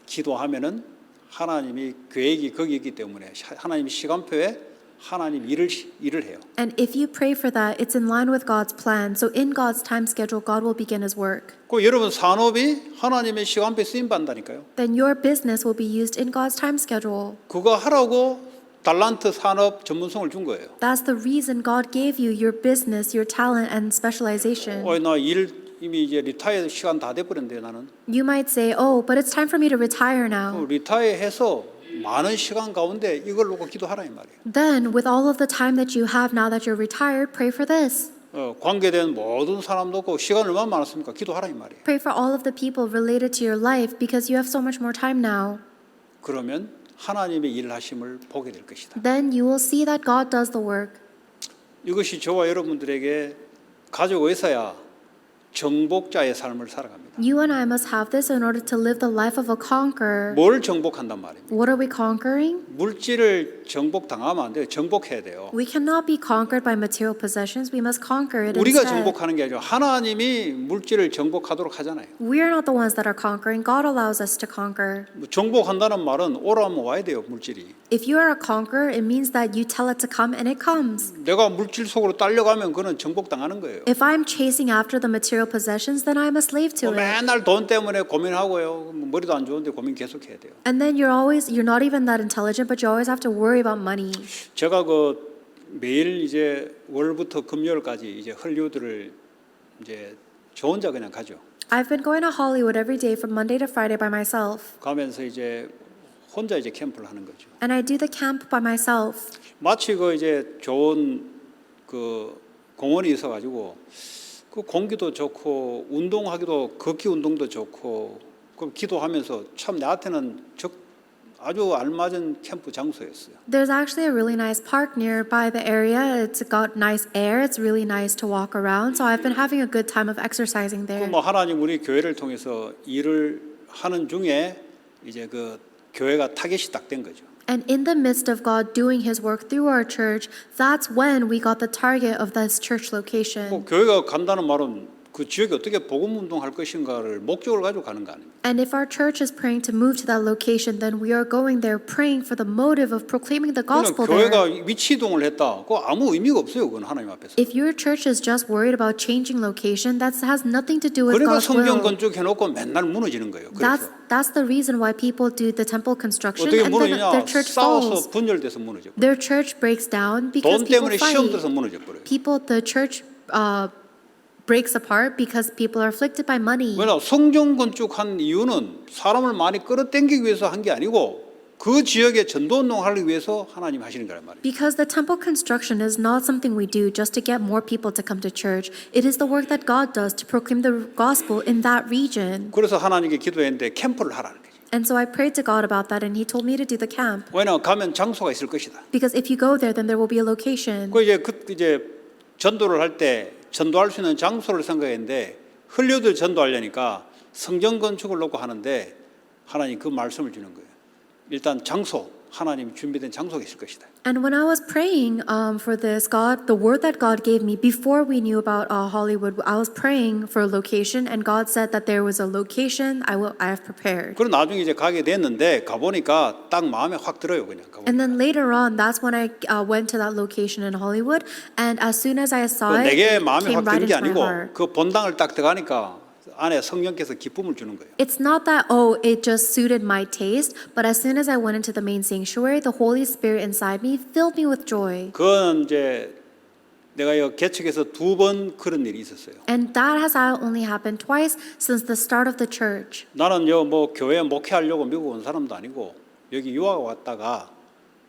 기도하면은 하나님이 계획이 거기 있기 때문에 하나님이 시간표에 하나님 일을 해요. And if you pray for that, it's in line with God's plan. So in God's time schedule, God will begin His work. 그 여러분 산업이 하나님의 시간표에 쓰임 받는다니까요. Then your business will be used in God's time schedule. 그거 하라고 달란트 산업 전문성을 준 거예요. That's the reason God gave you your business, your talent, and specialization. 나 일 이미 이제 리타이어 시간 다 돼버렸는데 나는 You might say, oh, but it's time for me to retire now. 리타이어해서 많은 시간 가운데 이걸 놓고 기도하라 이 말이에요. Then, with all of the time that you have now that you're retired, pray for this. 관계된 모든 사람 놓고 시간 얼마나 많았습니까? 기도하라 이 말이에요. Pray for all of the people related to your life because you have so much more time now. 그러면 하나님의 일을 하심을 보게 될 것이다. Then you will see that God does the work. 이것이 저와 여러분들에게 가지고 있어야 정복자의 삶을 살아갑니다. You and I must have this in order to live the life of a conqueror. 뭘 정복한단 말입니까? What are we conquering? 물질을 정복당하면 안 돼요. 정복해야 돼요. We cannot be conquered by material possessions. We must conquer it 우리가 instead. 정복하는 게 아니라 하나님이 물질을 정복하도록 하잖아요. We are not the ones that are conquering. God allows us to conquer. 뭐 정복한다는 말은 오라면 와야 돼요. 물질이. If you are a conqueror, it means that you tell it to come and it comes. 내가 물질 속으로 딸려가면 그는 정복당하는 거예요. If I'm chasing after the material possessions, then I'm a slave to it. 맨날 돈 때문에 고민하고요. 머리도 안 좋은데 고민 계속 해야 돼요. And then you're not even that intelligent, but you always have to worry about money. 제가 매일 이제 월부터 금요일까지 이제 헐리우드를 이제 저 혼자 그냥 가죠. I've been going to Hollywood every day from Monday to Friday by myself. 가면서 이제 혼자 이제 캠프를 하는 거죠. And I do the camp by myself. 마치 이제 좋은 공원이 있어가지고 그 공기도 좋고 운동하기도 걷기 운동도 좋고 그 기도하면서 참 나한테는 아주 알맞은 캠프 장소였어요. There's actually a really nice park nearby the area. It's got nice air. It's really nice to walk around. So I've been having a good time of exercising there. 하나님 우리 교회를 통해서 일을 하는 중에 이제 교회가 타겟이 딱 된 거죠. And in the midst of God doing His work through our church, that's when we got the target of this church location. 교회가 간다는 말은 그 지역에 어떻게 복음 운동할 것인가를 목적을 가지고 가는 거 아닙니까? And if our church is praying to move to that location, then we are going there praying for the motive of proclaiming the gospel there. 교회가 위치 이동을 했다. 그거 아무 의미가 없어요. 그건 하나님 앞에서. If your church is just worried about changing location, that has nothing to do with 그러니까 God's 성경 will. 건축해놓고 맨날 무너지는 거예요. 그래서 That's the reason why people do the temple construction 어떻게 and then 무너지냐? their church falls. 싸워서 분열돼서 무너져. Their church breaks down because 돈 people 때문에 시험 fight. 들어서 무너져 버려요. The church breaks apart because people are afflicted by money. 왜냐 성경 건축한 이유는 사람을 많이 끌어당기기 위해서 한 게 아니고 그 지역에 전도 운동하기 위해서 하나님 하시는 거란 말이에요. Because the temple construction is not something we do just to get more people to come to church. It is the work that God does to proclaim the gospel in that region. 그래서 하나님께 기도했는데 캠프를 하라는 거죠. And so I prayed to God about that, and He told me to do the camp. 왜냐 가면 장소가 있을 것이다. Because if you go there, then there will be a location. 이제 전도를 할 때 전도할 수 있는 장소를 생각했는데 헐리우드를 전도하려니까 성전 건축을 놓고 하는데 하나님 그 말씀을 주는 거예요. 일단 장소, 하나님이 준비된 장소가 있을 것이다. And when I was praying for this, the word that God gave me before we knew about Hollywood, I was praying for a location, and God said that there was a location I have prepared. 그리고 나중에 이제 가게 됐는데 가보니까 딱 마음에 확 들어요, 그냥. And then later on, that's when I went to that location in Hollywood, and as soon as I saw it, 내게 it 마음에 came 확 right 드는 게 into my 아니고 heart. 그 본당을 딱 들어가니까 안에 성령께서 기쁨을 주는 거예요. It's not that, it just suited my taste, but as soon as I went into the main sanctuary, the Holy Spirit inside me filled me with joy. 그건 이제 내가 개척해서 2번 그런 일이 있었어요. And that has only happened twice since the start of the church. 나는 교회 목회하려고 미국 온 사람도 아니고 여기 유학 왔다가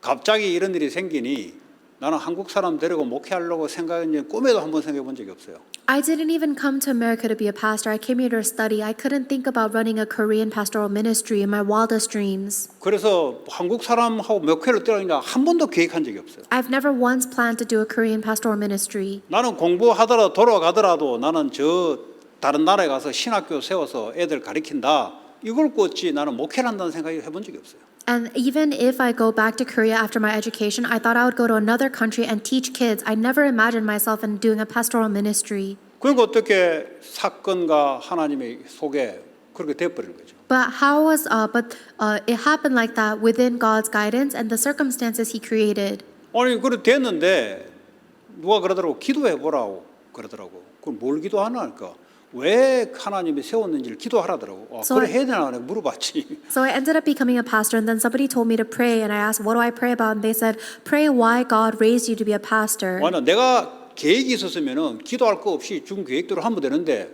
갑자기 이런 일이 생기니 나는 한국 사람 데리고 목회하려고 생각했는지 꿈에도 한번 생각해 본 적이 없어요. I didn't even come to America to be a pastor. I came here to study. I couldn't think about running a Korean pastoral ministry in my wildest dreams. 그래서 한국 사람하고 목회를 뛰어다니냐 한 번도 계획한 적이 없어요. I've never once planned to do a Korean pastoral ministry. 나는 공부하더라도 돌아가더라도 나는 다른 나라에 가서 신학교 세워서 애들 가르친다. 이걸 꿨지 나는 목회를 한다는 생각이 해본 적이 없어요. And even if I go back to Korea after my education, I thought I would go to another country and teach kids. I never imagined myself in doing a pastoral ministry. 그러니까 어떻게 사건과 하나님의 속에 그렇게 돼버리는 거죠. But it happened like that within God's guidance and the circumstances He created. 아니 그래 됐는데 누가 그러더라고 기도해 보라고 그러더라고. 그럼 뭘 기도하나 하니까 왜 하나님이 세웠는지를 기도하라더라고. 그래 해야 되나 내가 물어봤지. So I ended up becoming a pastor, and then somebody told me to pray, and I asked, "What do I pray about?" And they said, "Pray why God raised you to be a pastor." 완전 내가 계획이 있었으면은 기도할 거 없이 준 계획대로 하면 되는데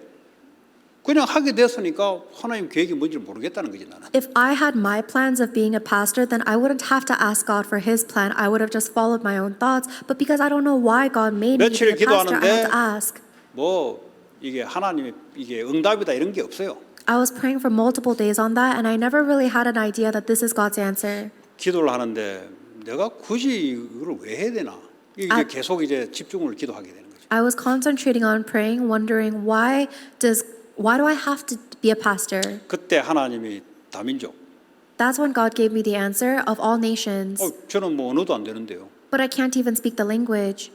그냥 하게 됐으니까 하나님 계획이 뭔지 모르겠다는 거지 나는. If I had my plans of being a pastor, then I wouldn't have to ask God for His plan. I would have just followed my own thoughts. But because I don't know why God made me to be a pastor, I had to ask. 이게 하나님의 이게 응답이다 이런 게 없어요. I was praying for multiple days on that, and I never really had an idea that this is God's answer. 기도를 하는데 내가 굳이 이걸 왜 해야 되나? 이게 계속 이제 집중을 기도하게 되는 거죠. I was concentrating on praying, wondering why does why do I have to be a pastor? 그때 하나님이 다민족. That's when God gave me the answer of all nations. 저는 뭐 언어도 안 되는데요. But I can't even speak the language.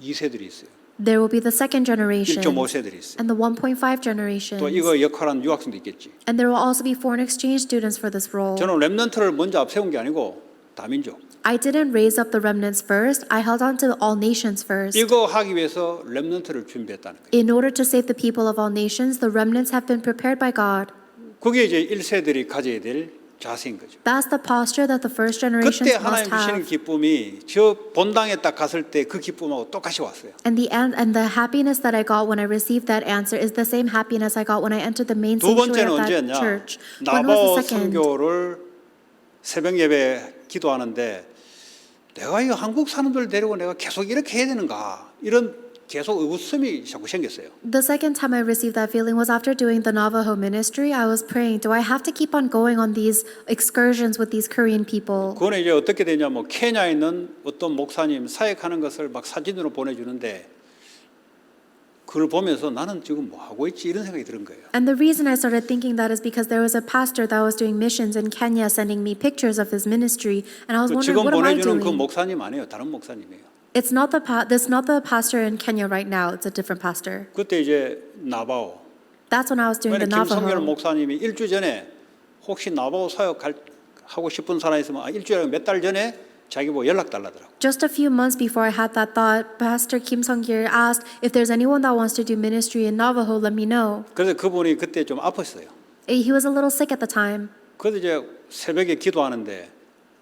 2세들이 있어요. There will be the second generation 1.5세들이 있어요. and the 1.5 generations. 또 이거 역할하는 유학생도 있겠지. And there will also be foreign exchange students for this role. 저는 렘넌트를 먼저 앞세운 게 아니고 다민족. I didn't raise up the remnants first. I held on to all nations first. 이거 하기 위해서 렘넌트를 준비했다는 거예요. In order to save the people of all nations, the remnants have been prepared by God. 그게 이제 1세들이 가져야 될 자세인 거죠. That's the posture that the first generations 그때 must 하나님 주시는 have. 기쁨이 저 본당에 딱 갔을 때 그 기쁨하고 똑같이 왔어요. And the happiness that I got when I received that answer is the same happiness I got when I entered the main 두 sanctuary 번째는 of that 언제였냐? church. When was 나바오 the second? 선교를 새벽 예배 기도하는데 내가 이 한국 사람들 데리고 내가 계속 이렇게 해야 되는가? 이런 계속 의구심이 자꾸 생겼어요. The second time I received that feeling was after doing the Navajo ministry. I was praying, do I have to keep on going on these excursions with these Korean people? 그거는 이제 어떻게 되냐면 케냐에 있는 어떤 목사님 사역하는 것을 막 사진으로 보내주는데 그걸 보면서 나는 지금 뭐 하고 있지 이런 생각이 드는 거예요. And the reason I started thinking that is because there was a pastor that was doing missions in Kenya sending me pictures of his ministry, and I was wondering, 지금 what am I 보내주는 그 doing? 목사님 아니에요. 다른 목사님이에요. It's not the pastor in Kenya right now. It's a different pastor. 그때 이제 나바오. That's when I was doing the 김성열 Navajo. 목사님이 일주 전에 혹시 나바오 사역 하고 싶은 사람 있으면 일주일에 몇 달 전에 자기 보고 연락 달라더라고. Just a few months before I had that thought, Pastor Kim Sung-gil asked, if there's anyone that wants to do ministry in Navajo, let me know. 그래서 그분이 그때 좀 아팠어요. He was a little sick at the time. 그래서 이제 새벽에 기도하는데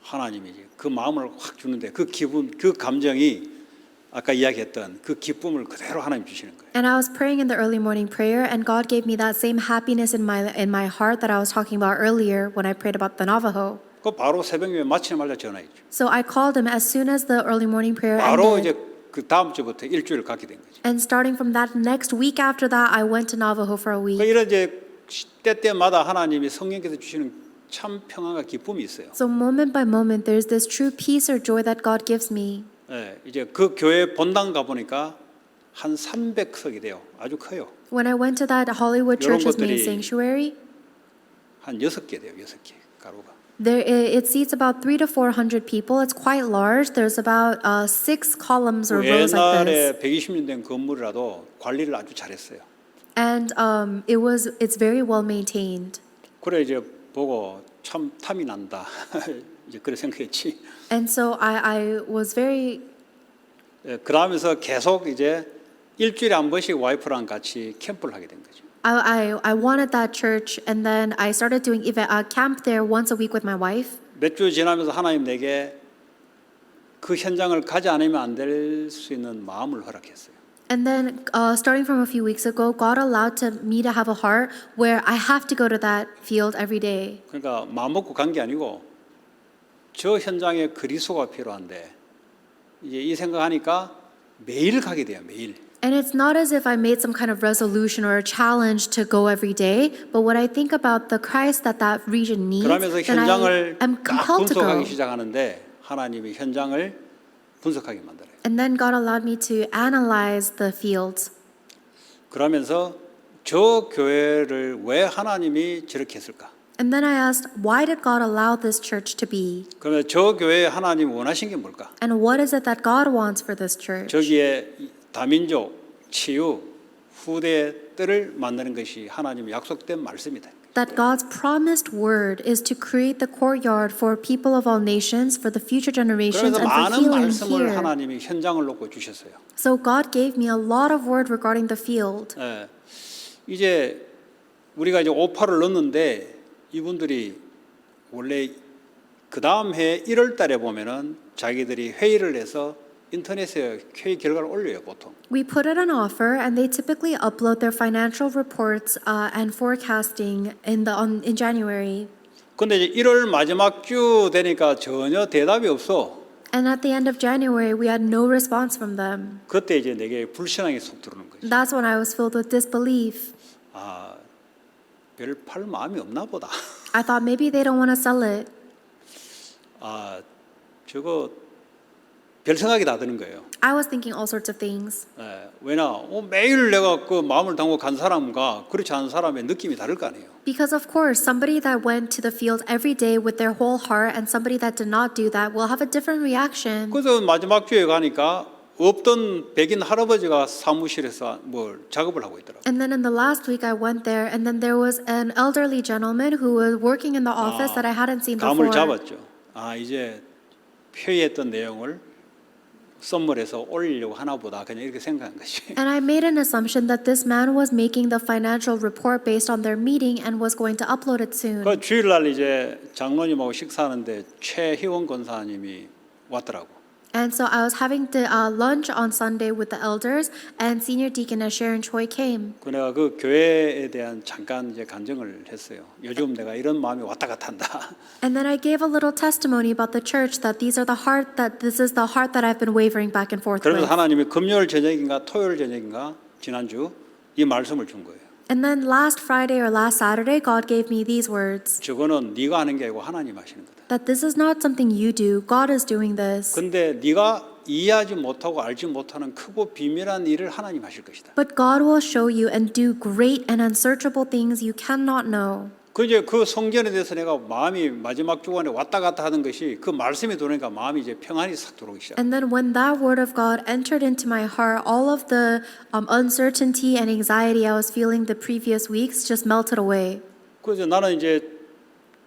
하나님이 그 마음을 확 주는데 그 기분, 그 감정이 아까 이야기했던 그 기쁨을 그대로 하나님 주시는 거예요. And I was praying in the early morning prayer, and God gave me that same happiness in my heart that I was talking about earlier when I prayed about the Navajo. 그 바로 새벽 예배 마치자마자 전화했죠. So I called him as soon as the early morning prayer 바로 ended. 이제 그 다음 주부터 일주일 갖게 된 거죠. And starting from that next week after that, I went to Navajo for a 그 week. 이런 이제 때때마다 하나님이 성령께서 주시는 참 평안과 기쁨이 있어요. So moment by moment, there's this true peace or joy that God gives me. 예, 이제 그 교회 본당 가 보니까 한 300석이 돼요. 아주 커요. When I went to that Hollywood 이런 Church's main 것들이 sanctuary, 한 6개 돼요. 6개 가로가. it seats about 300 to 400 people. It's quite large. There's about 6 columns or rows like this. 옛날에 120년 된 건물이라도 관리를 아주 잘했어요. And it's very well maintained. 그래 이제 보고 참 탐이 난다. 이제 그래 생각했지. And so I was very 예, 그러면서 계속 이제 일주일에 한 번씩 와이프랑 같이 캠프를 하게 된 거죠. I wanted that church, and then I started doing camp there once a week with my wife. 몇 주 지나면서 하나님 내게 그 현장을 가지 않으면 안 될 수 있는 마음을 허락했어요. And then, starting from a few weeks ago, God allowed me to have a heart where I have to go to that field every day. 그러니까 마음 먹고 간 게 아니고 저 현장에 그리스도가 필요한데 이제 이 생각하니까 매일 가게 돼요. 매일. And it's not as if I made some kind of resolution or a challenge to go every day, but when I think about the Christ that region needs, 그러면서 then 현장을 I'm 딱 compelled to go. 분석하기 시작하는데 하나님이 현장을 분석하게 만들어요. And then God allowed me to analyze the fields. 그러면서 저 교회를 왜 하나님이 저렇게 했을까? And then I asked, why did God allow this church to be? 그러면 저 교회에 하나님이 원하신 게 뭘까? And what is it that God wants for this church? 저기에 다민족, 치유, 후대들을 만드는 것이 하나님의 약속된 말씀이다. That God's promised word is to create the courtyard for people of all nations, for the future generations, 그래서 and for 많은 healing 말씀을 here. 하나님이 현장을 놓고 주셨어요. So God gave me a lot of word regarding the field. 예, 이제 우리가 이제 오파를 넣었는데 이분들이 원래 그 다음 해 1월 달에 보면은 자기들이 회의를 해서 인터넷에 회의 결과를 올려요 보통. We put it on offer, and they typically upload their financial reports and forecasting in January. 근데 이제 1월 마지막 주 되니까 전혀 대답이 없어. And at the end of January, we had no response from them. 그때 이제 내게 불신앙이 속 들어오는 거지. That's when I was filled with disbelief. 아, 별 팔 마음이 없나 보다. I thought maybe they don't want to sell it. 아, 저거 별 생각이 다 드는 거예요. I was thinking all sorts of things. 왜냐? 매일 내가 그 마음을 담고 간 사람과 그렇지 않은 사람의 느낌이 다를 거 아니에요. Because of course, somebody that went to the field every day with their whole heart and somebody that did not do that will have a different reaction. 그래서 마지막 주에 가니까 없던 백인 할아버지가 사무실에서 뭘 작업을 하고 있더라고요. And then in the last week I went there and then there was an elderly gentleman who was working in the office that I hadn't seen 감을 before. 잡았죠. 이제 회의했던 내용을 선물해서 올리려고 하나 보다 그냥 이렇게 생각한 것이. And I made an assumption that this man was making the financial report based on their meeting and was going to upload it soon. 그 주일날 이제 장로님하고 식사하는데 최희원 권사님이 왔더라고. And so I was having lunch on Sunday with the elders, and Senior Deaconess Sharon Choi came. 그 내가 그 교회에 대한 잠깐 이제 간증을 했어요. 요즘 내가 이런 마음이 왔다 갔다 한다. And then I gave a little testimony about the church that this is the heart that I've been wavering back and forth 그러면서 with. 하나님이 금요일 저녁인가 토요일 저녁인가 지난주 이 말씀을 준 거예요. And then last Friday or last Saturday, God gave me these words. 저거는 네가 하는 게 아니고 하나님 하시는 거다. That this is not something you do. God is doing this. 근데 네가 이해하지 못하고 알지 못하는 크고 비밀한 일을 하나님 하실 것이다. But God will show you and do great and unsearchable things you cannot know. 그 성전에 대해서 내가 마음이 마지막 주간에 왔다 갔다 하는 것이 그 말씀이 들어오니까 마음이 이제 평안이 싹 들어오기 시작. And then when that word of God entered into my heart, all of the uncertainty and anxiety I was feeling the previous weeks just melted away. 그래서 나는 이제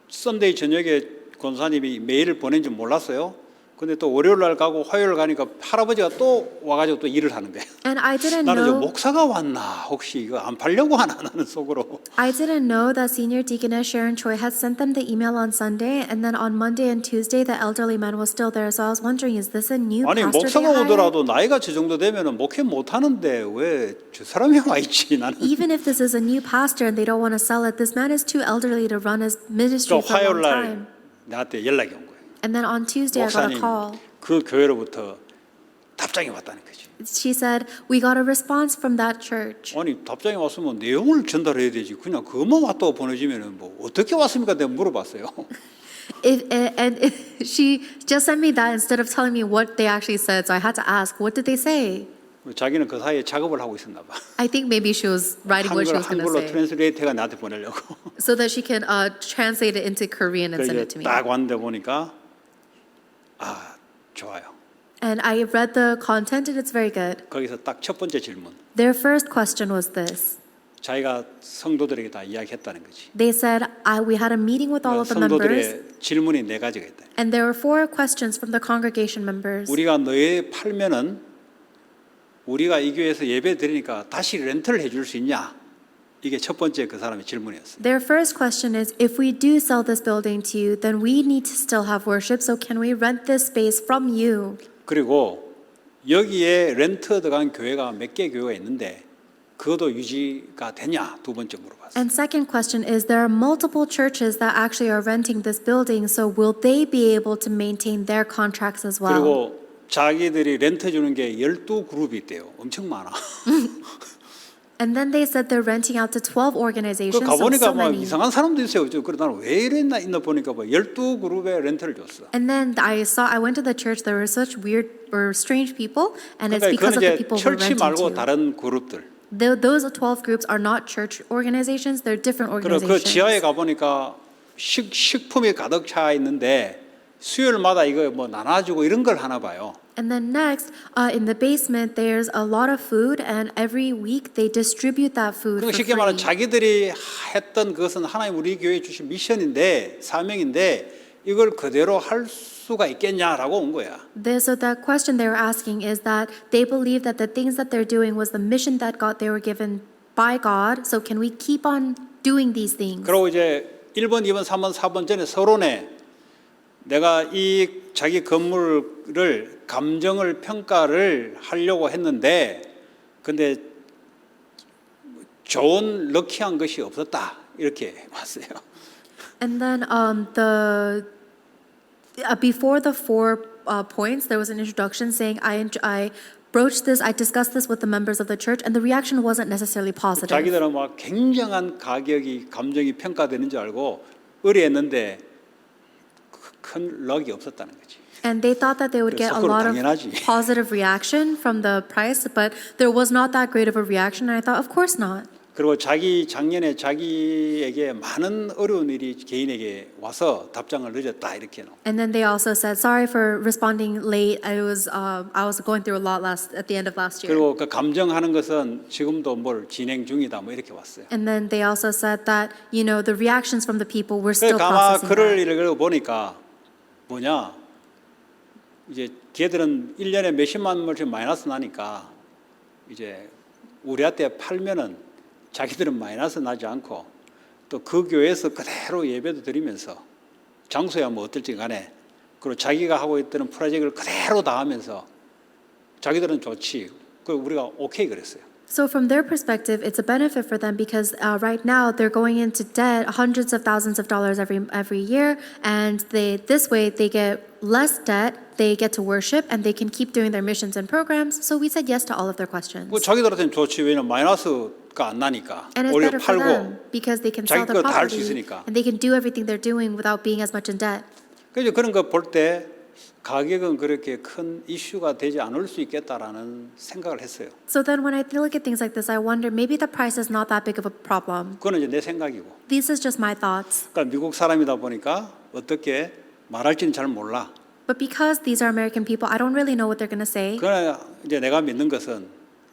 썬데이 저녁에 권사님이 메일을 보낸 줄 몰랐어요. 근데 또 월요일 날 가고 화요일 가니까 할아버지가 또 와가지고 또 일을 하는 거예요. And I didn't 나는 저 know. 목사가 왔나 혹시 이거 안 팔려고 하나 나는 속으로. I didn't know that Senior Deaconess Sharon Choi had sent them the email on Sunday, and then on Monday and Tuesday the elderly man was still there. So I was wondering, is this a new 아니 pastor they 목사가 hired? 오더라도 나이가 저 정도 되면은 목회 못 하는데 왜 저 사람이 와 있지 나는. Even if this is a new pastor and they don't want to sell it, this man is too elderly to run his ministry 또 for a 화요일 long 날 time. 나한테 연락이 온 거예요. And then on Tuesday I got a 목사님 call. 그 교회로부터 답장이 왔다는 거지. She said, we got a response from that church. 아니 답장이 왔으면 내용을 전달해야 되지. 그냥 그것만 왔다고 보내주면은 뭐 어떻게 왔습니까? 내가 물어봤어요. She just sent me that instead of telling me what they actually said. So I had to ask, what did they say? 자기는 그 사이에 작업을 하고 있었나 봐. I think maybe she was writing what she was going to 한글로 say 트랜스레이터가 나한테 보내려고. so that she can translate it into Korean and send it to me. 딱 왔는데 보니까 좋아요. And I read the content and it's very good. 거기서 딱 첫 번째 질문. Their first question was this. 자기가 성도들에게 다 이야기했다는 거지. They said, we had a meeting with all of the members, 성도들의 질문이 네 가지가 있다. and there were 4 questions from the congregation members. 우리가 너희 팔면은 우리가 이 교회에서 예배 드리니까 다시 렌트를 해줄 수 있냐? 이게 첫 번째 그 사람의 질문이었어요. Their first question is, if we do sell this building to you, then we need to still have worship, so can we rent this space from you? 그리고 여기에 렌트 들어간 교회가 몇 개 교회가 있는데 그것도 유지가 되냐? 두 번째 물어봤어요. And second question is, there are multiple churches that actually are renting this building, so will they be able to maintain their contracts as well? 그리고 자기들이 렌트 주는 게 12그룹이 있대요. 엄청 많아. And then they said they're renting out to 12 organizations, 그 so 가보니까 막 many. 이상한 사람도 있어요. 그래 나는 왜 이랬나 있나 보니까 뭐 12그룹에 렌트를 줬어. And then I went to the church, there were such weird or strange people, and it's 그러니까 because 그건 of the 이제 people who 철치 rented 말고 to. 다른 그룹들. Those 12 groups are not church organizations, they're different 그리고 그 organizations. 지하에 가보니까 식품이 가득 차 있는데 수요일마다 이거 뭐 나눠주고 이런 걸 하나 봐요. And then next, in the basement, there's a lot of food, and every week they distribute that food for 그러니까 쉽게 말하면 free. 자기들이 했던 그것은 하나님 우리 교회에 주신 미션인데 사명인데 이걸 그대로 할 수가 있겠냐라고 온 거야. So the question they were asking is that they believe that the things that they're doing was the mission that they were given by God. So can we keep on doing these things? 그리고 이제 1번, 2번, 3번, 4번 전에 서론에 내가 이 자기 건물을 감정을 평가를 하려고 했는데 근데 좋은 럭키한 것이 없었다 이렇게 왔어요. And then before the 4 points, there was an introduction saying I broached this, I discussed this with the members of the church, and the reaction wasn't necessarily positive. 자기들은 막 굉장한 가격이 감정이 평가되는 줄 알고 의뢰했는데 큰 럭이 없었다는 거지. And they thought that they would get a 속으로 lot of 당연하지. positive reaction from the price, but there was not that great of a reaction. And I thought, of course not. 그리고 작년에 자기에게 많은 어려운 일이 개인에게 와서 답장을 늦었다 이렇게. And then they also said, sorry for responding late. I was going through a lot at the end of last year. 그리고 그 감정하는 것은 지금도 뭘 진행 중이다 뭐 이렇게 왔어요. And then they also said that, the reactions from the people were 그래서 still 아마 processing 글을 that. 읽어 보니까 뭐냐 이제 걔들은 1년에 몇십만 원씩 마이너스 나니까 이제 우리한테 팔면은 자기들은 마이너스 나지 않고 또 그 교회에서 그대로 예배도 드리면서 장소야 뭐 어떨지 간에 그리고 자기가 하고 있던 프로젝트를 그대로 다 하면서 자기들은 좋지. 그 우리가 오케이 그랬어요. So from their perspective, it's a benefit for them because right now they're going into debt, hundreds of thousands of dollars every year, and this way they get less debt, they get to worship, and they can keep doing their missions and programs. So we said yes to all of their questions. 뭐 자기들한테는 좋지. 왜냐면 마이너스가 안 나니까. And it's 오히려 better for them 팔고 because they can sell 자기 their 거 다 할 수 property 있으니까. and they can do everything they're doing without being as much in debt. 그래서 그런 거 볼 때 가격은 그렇게 큰 이슈가 되지 않을 수 있겠다라는 생각을 했어요. So then when I look at things like this, I wonder maybe the price is not that big of a problem. 그거는 이제 내 생각이고. This is just my thoughts. 그러니까 미국 사람이다 보니까 어떻게 말할지는 잘 몰라. But because these are American people, I don't really know what they're going to say. 그러나 이제 내가 믿는 것은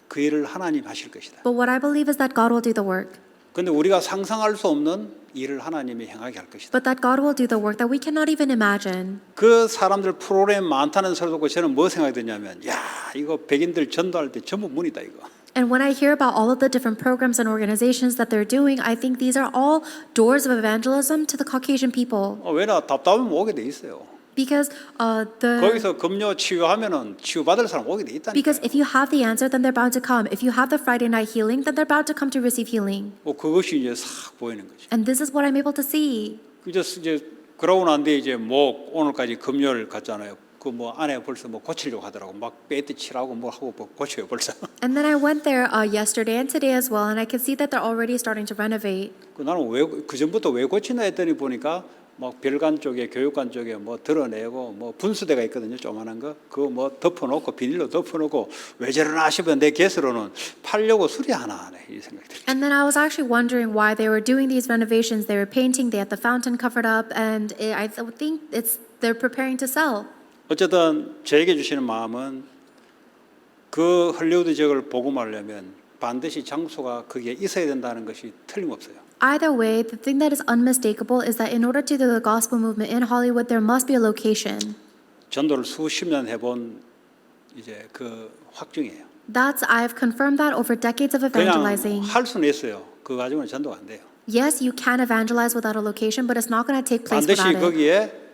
그 일을 하나님 하실 것이다. But what I believe is that God will do the work. 그런데 우리가 상상할 수 없는 일을 하나님이 행하게 할 것이다. But that God will do the work that we cannot even imagine. 그 사람들 프로그램 많다는 소리 듣고 저는 뭐 생각이 드냐면 야 이거 백인들 전도할 때 전부 문이다 이거. And when I hear about all of the different programs and organizations that they're doing, I think these are all doors of evangelism to the Caucasian people. 왜냐 답답하면 오게 돼 있어요. Because 거기서 금요 치유하면은 치유받을 사람 오게 돼 있다니까. because if you have the answer, then they're bound to come. If you have the Friday night healing, then they're bound to come to receive healing. 그것이 이제 싹 보이는 거죠. And this is what I'm able to see. 이제 그러고 난 뒤에 이제 목 오늘까지 금요일 갔잖아요. 그 뭐 안에 벌써 뭐 고치려고 하더라고. 막 빼트 칠하고 뭐 하고 뭐 고쳐요 벌써. And then I went there yesterday and today as well, and I can see that they're already starting to renovate. 나는 그 전부터 왜 고치나 했더니 보니까 막 별관 쪽에 교육관 쪽에 뭐 드러내고 뭐 분수대가 있거든요. 조만한 거 그거 뭐 덮어놓고 비닐로 덮어놓고 왜 저러나 싶으면 내 개수로는 팔려고 수리하나 하네 이 생각이 들어요. And then I was actually wondering why they were doing these renovations. They were painting. They had the fountain covered up, and I think they're preparing to sell. 어쨌든 저에게 주시는 마음은 그 할리우드 지역을 복음하려면 반드시 장소가 거기에 있어야 된다는 것이 틀림없어요. Either way, the thing that is unmistakable is that in order to do the gospel movement in Hollywood, there must be a location. 전도를 수십 년 해본 이제 그 확증이에요. I've confirmed that over decades of 그냥 evangelizing. 할 수는 있어요. 그거 가지고는 전도가 안 돼요. Yes, you can evangelize without a location, but it's not going to take place 반드시 without it. 거기에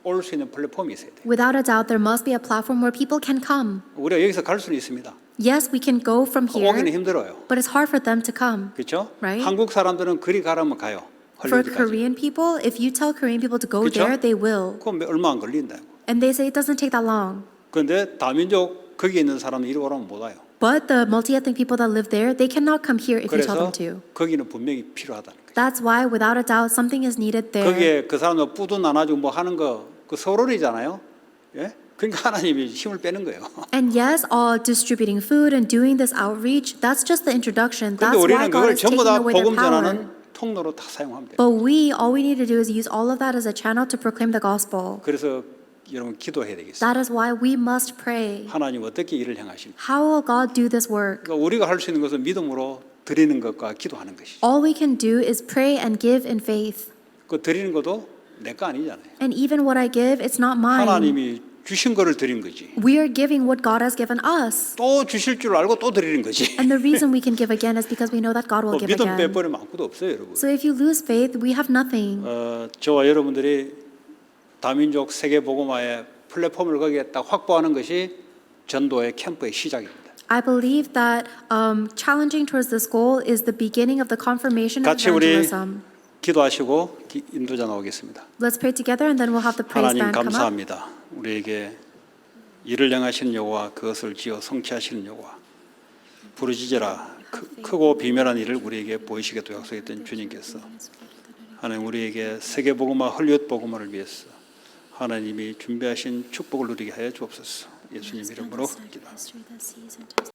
올 수 있는 플랫폼이 있어야 돼요. Without a doubt, there must be a platform where people can come. 우리가 여기서 갈 수는 있습니다. Yes, we can go from here, 오기는 힘들어요. but it's hard for them to come. 그렇죠? Right. 한국 사람들은 그리 가라면 가요. For 할리우드까지. Korean people, if you tell Korean people to go 그쵸? there, they will. 그건 얼마 안 걸린다고. And they say it doesn't take that long. 그런데 다민족 거기에 있는 사람은 이리 오라면 못 와요. But the multi-ethnic people that live there, they cannot come here if you tell 그래서 them to. 거기는 분명히 필요하다는 거예요. That's why, without a doubt, something is needed there. 거기에 그 사람들 뿌도 나눠주고 뭐 하는 거 그 서론이잖아요. 예? 그러니까 하나님이 힘을 빼는 거예요. And yes, distributing food and doing this outreach, that's just the introduction. 그런데 That's why 우리는 God 그걸 is 전부 taking 다 away their 복음 power. 전하는 통로로 다 사용하면 돼요. But all we need to do is use all of that as a channel to proclaim the gospel. 그래서 여러분 기도해야 되겠어요. That is why we must pray. 하나님 어떻게 일을 행하실까? How will God do this work? 그러니까 우리가 할 수 있는 것은 믿음으로 드리는 것과 기도하는 것이죠. All we can do is pray and give in faith. 그 드리는 것도 내 거 아니잖아요. And even what I give, it's not mine. 하나님이 주신 거를 드린 거지. We are giving what God has given us. 또 주실 줄 알고 또 드리는 거지. And the reason we can give again is because we know that God will give 믿음 again. 빼버리면 아무것도 없어요, 여러분. So if you lose faith, we have nothing. 저와 여러분들이 다민족 세계 복음화의 플랫폼을 거기에 딱 확보하는 것이 전도의 캠프의 시작입니다. I believe that challenging towards this goal is the beginning of the confirmation of 같이 우리 evangelism. 기도하시고 인도자 나오겠습니다. Let's pray together and then we'll have the praise 하나님 band come up. 감사합니다. 우리에게 일을 행하시는 여호와 그것을 지어 성취하시는 여호와 부르짖으라 크고 비밀한 일을 우리에게 보이시게 또 약속했던 주님께서 하나님 우리에게 세계 복음화 헐리우드 복음화를 위해서 하나님이 준비하신 축복을 누리게 하여 주옵소서. 예수님 이름으로 기도합니다.